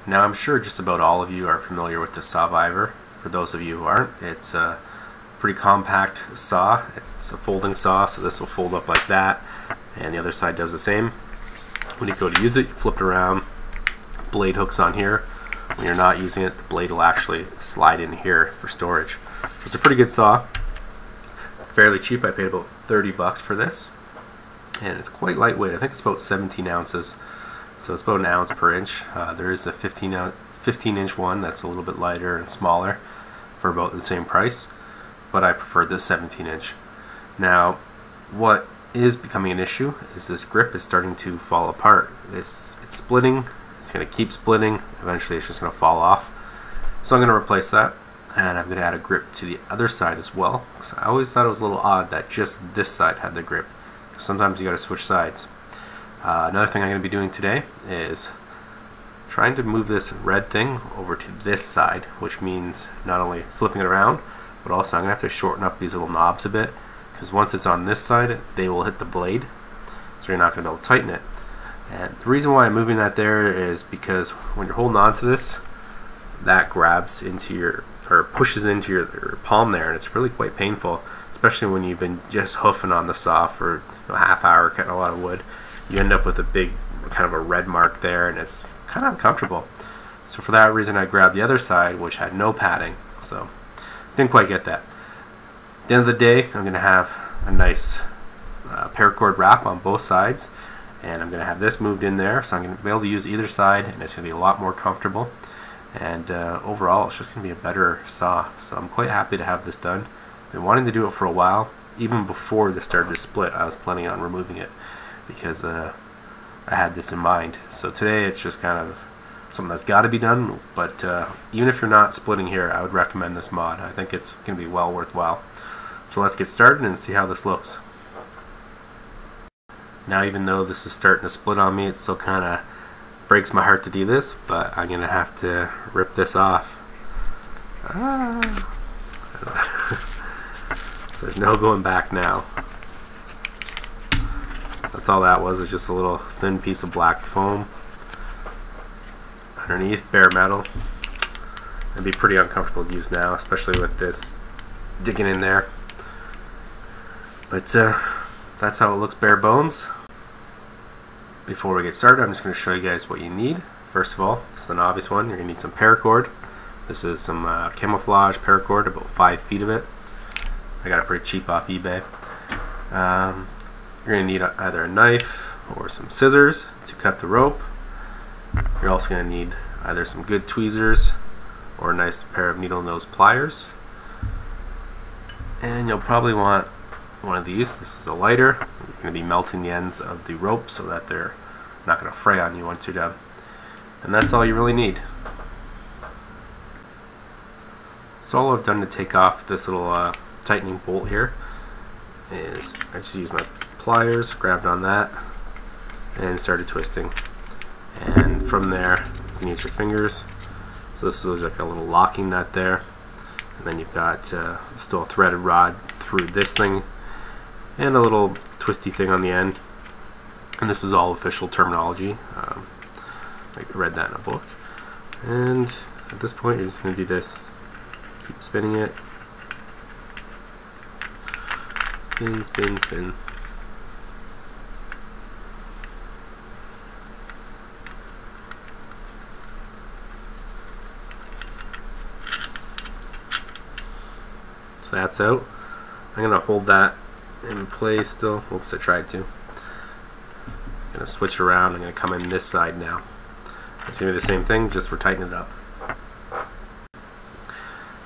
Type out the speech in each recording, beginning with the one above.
Now I'm sure just about all of you are familiar with the Saw-vivor. For those of you who aren't, it's a pretty compact saw. It's a folding saw, so this will fold up like that, and the other side does the same. When you go to use it, you flip it around, blade hooks on here. When you're not using it, the blade will actually slide in here for storage. So it's a pretty good saw, fairly cheap. I paid about 30 bucks for this, and it's quite lightweight. I think it's about 17 ounces. So it's about an ounce per inch. There is a 15-inch one that's a little bit lighter and smaller for about the same price, but I prefer the 17-inch. Now, what is becoming an issue is this grip is starting to fall apart. It's splitting. It's going to keep splitting. Eventually, it's just going to fall off. So I'm going to replace that, and I'm going to add a grip to the other side as well. So I always thought it was a little odd that just this side had the grip. Sometimes you got to switch sides. Another thing I'm going to be doing today is trying to move this red thing over to this side, which means not only flipping it around, but also I'm going to have to shorten up these little knobs a bit, because once it's on this side, they will hit the blade, so you're not going to be able to tighten it. And the reason why I'm moving that there is because when you're holding on to this, that grabs into your, or pushes into your palm there, and it's really quite painful, especially when you've been just hoofing on the saw for a half hour cutting a lot of wood. You end up with a big kind of a red mark there, and it's kind of uncomfortable. So for that reason, I grabbed the other side, which had no padding, so didn't quite get that. At the end of the day, I'm going to have a nice paracord wrap on both sides, and I'm going to have this moved in there, so I'm going to be able to use either side, and it's going to be a lot more comfortable, and overall it's just going to be a better saw. So I'm quite happy to have this done. I've been wanting to do it for a while. Even before this started to split, I was planning on removing it because I had this in mind. So today it's just kind of something that's got to be done, but even if you're not splitting here, I would recommend this mod. I think it's going to be well worthwhile. So let's get started and see how this looks. Now, even though this is starting to split on me, it still kind of breaks my heart to do this, but I'm going to have to rip this off. So there's no going back now. That's all that was, is just a little thin piece of black foam underneath, bare metal. It'd be pretty uncomfortable to use now, especially with this digging in there. But that's how it looks bare bones. Before we get started, I'm just going to show you guys what you need. First of all, this is an obvious one. You're going to need some paracord. This is some camouflage paracord, about 5 feet of it. I got it pretty cheap off eBay. You're going to need either a knife or some scissors to cut the rope. You're also going to need either some good tweezers or a nice pair of needle nose pliers. And you'll probably want one of these. This is a lighter. You're going to be melting the ends of the rope so that they're not going to fray on you once you're done. And that's all you really need. So all I've done to take off this little tightening bolt here is I just used my pliers, grabbed on that, and started twisting. And from there, you can use your fingers. So this is like a little locking nut there. And then you've got still a threaded rod through this thing, and a little twisty thing on the end. And this is all official terminology. I read that in a book. And at this point, you're just going to do this. Keep spinning it. Spin, spin, spin. So that's out. I'm going to hold that in place still. Oops, I tried to. I'm going to switch around. I'm going to come in this side now. It's going to be the same thing, just we're tightening it up.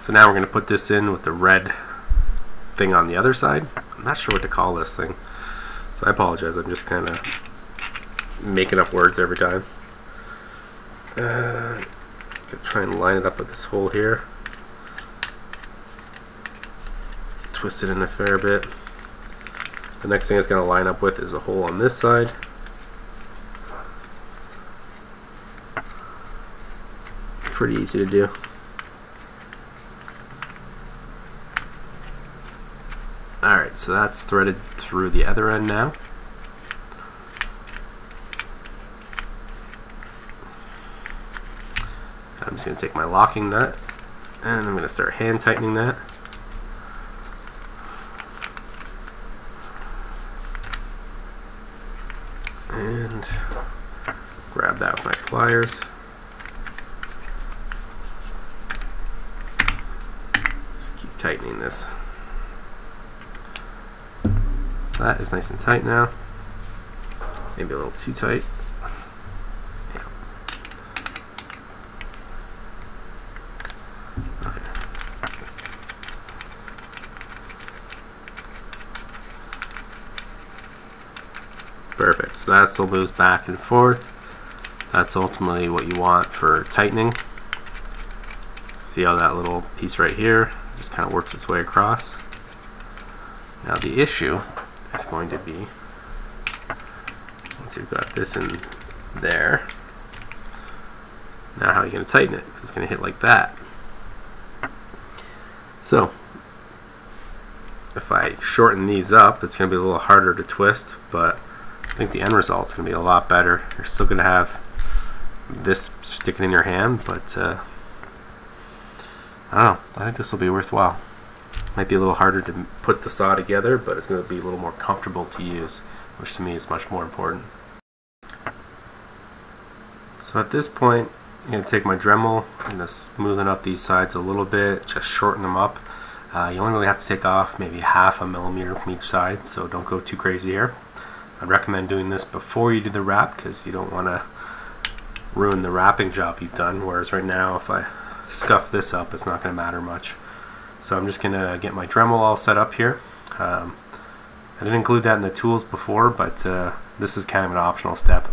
So now we're going to put this in with the red thing on the other side. I'm not sure what to call this thing, so I apologize. I'm just kind of making up words every time. Gonna try and line it up with this hole here. Twist it in a fair bit. The next thing it's going to line up with is a hole on this side. Pretty easy to do. Alright, so that's threaded through the other end now. I'm just going to take my locking nut and I'm going to start hand tightening that. And grab that with my pliers. Just keep tightening this. So that is nice and tight now. Maybe a little too tight. Yeah. Okay. Perfect. So that still moves back and forth. That's ultimately what you want for tightening. See how that little piece right here just kind of works its way across. Now the issue is going to be, once you've got this in there, now how are you going to tighten it? Because it's going to hit like that. So if I shorten these up, it's going to be a little harder to twist, but I think the end result is going to be a lot better. You're still going to have this sticking in your hand, but I don't know. I think this will be worthwhile. Might be a little harder to put the saw together, but it's going to be a little more comfortable to use, which to me is much more important. So at this point, I'm going to take my Dremel and just smoothen up these sides a little bit, just shorten them up. You only really have to take off maybe 1/2 millimeter from each side, so don't go too crazy here. I'd recommend doing this before you do the wrap because you don't want to ruin the wrapping job you've done, whereas right now if I scuff this up it's not going to matter much. So I'm just going to get my Dremel all set up here. I didn't include that in the tools before, but this is kind of an optional step.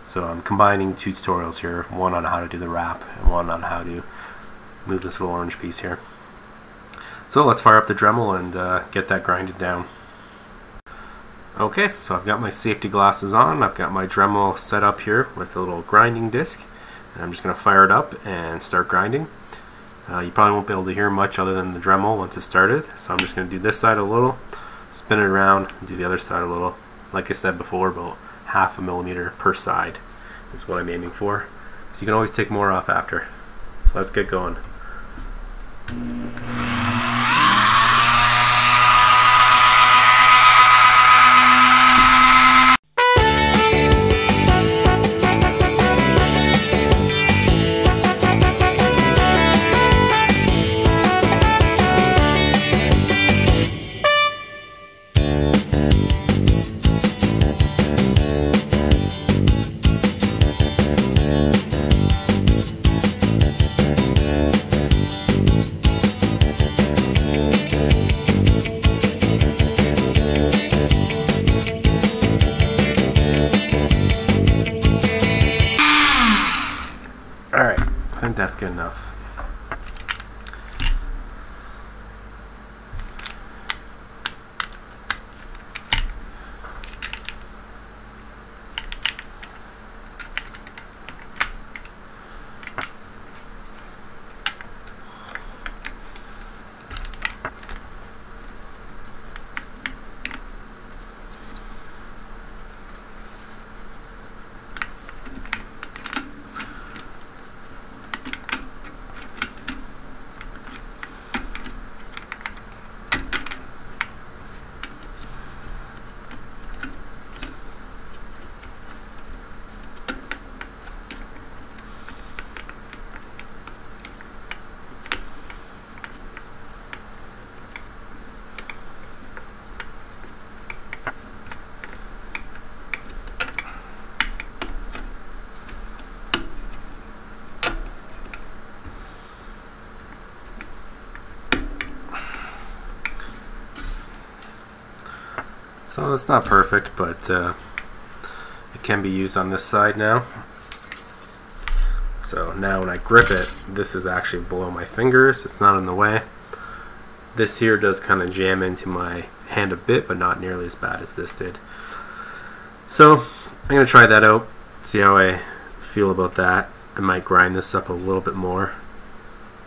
So I'm combining 2 tutorials here, one on how to do the wrap and one on how to move this little orange piece here. So let's fire up the Dremel and get that grinded down. Okay, so I've got my safety glasses on, I've got my Dremel set up here with a little grinding disc, and I'm just going to fire it up and start grinding. You probably won't be able to hear much other than the Dremel once it started, so I'm just going to do this side a little, spin it around, and do the other side a little. Like I said before, about 1/2 millimeter per side is what I'm aiming for. So you can always take more off after. So let's get going. Alright, I think that's good enough. So it's not perfect, but it can be used on this side now. So now when I grip it, this is actually below my fingers, it's not in the way. This here does kind of jam into my hand a bit, but not nearly as bad as this did. So I'm going to try that out, see how I feel about that. I might grind this up a little bit more.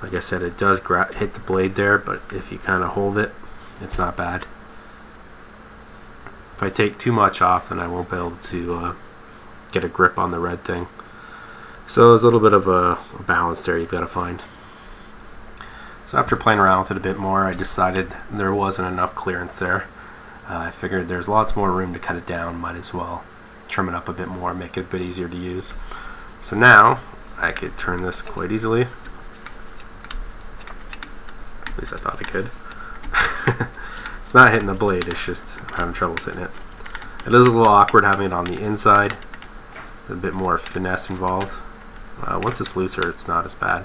Like I said, it does hit the blade there, but if you kind of hold it, it's not bad. If I take too much off, then I won't be able to get a grip on the red thing. So there's a little bit of a balance there you've got to find. So after playing around with it a bit more, I decided there wasn't enough clearance there. I figured there's lots more room to cut it down, might as well trim it up a bit more, make it a bit easier to use. So now I could turn this quite easily. At least I thought I could. It's not hitting the blade, it's just I'm having trouble hitting it. It is a little awkward having it on the inside. There's a bit more finesse involved. Once it's looser, it's not as bad.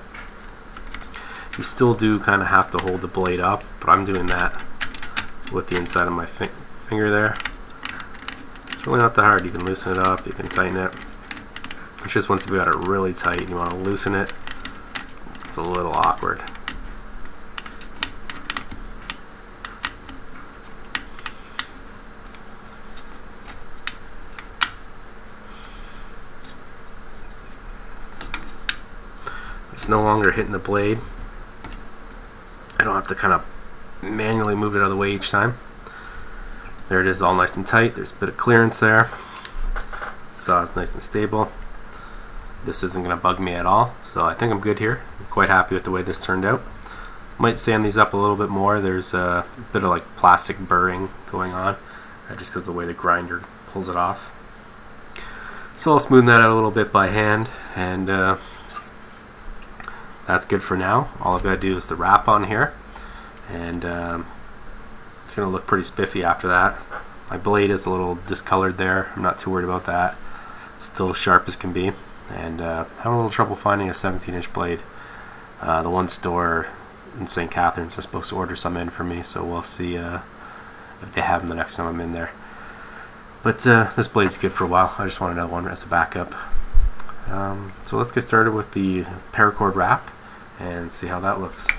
You still do kind of have to hold the blade up, but I'm doing that with the inside of my finger there. It's really not that hard. You can loosen it up, you can tighten it. It's just once you've got it really tight and you want to loosen it, it's a little awkward. It's no longer hitting the blade. I don't have to kind of manually move it out of the way each time. There it is, all nice and tight. There's a bit of clearance there. The saw is nice and stable. This isn't going to bug me at all, so I think I'm good here. I'm quite happy with the way this turned out. Might sand these up a little bit more. There's a bit of like plastic burring going on, just because of the way the grinder pulls it off. So I'll smoothen that out a little bit by hand, and that's good for now. All I've got to do is the wrap on here, and it's going to look pretty spiffy after that. My blade is a little discolored there. I'm not too worried about that. Still sharp as can be, and having a little trouble finding a 17-inch blade. The one store in St. Catharines is supposed to order some in for me, so we'll see if they have them the next time I'm in there. But this blade's good for a while. I just want another one as a backup. So let's get started with the paracord wrap and see how that looks.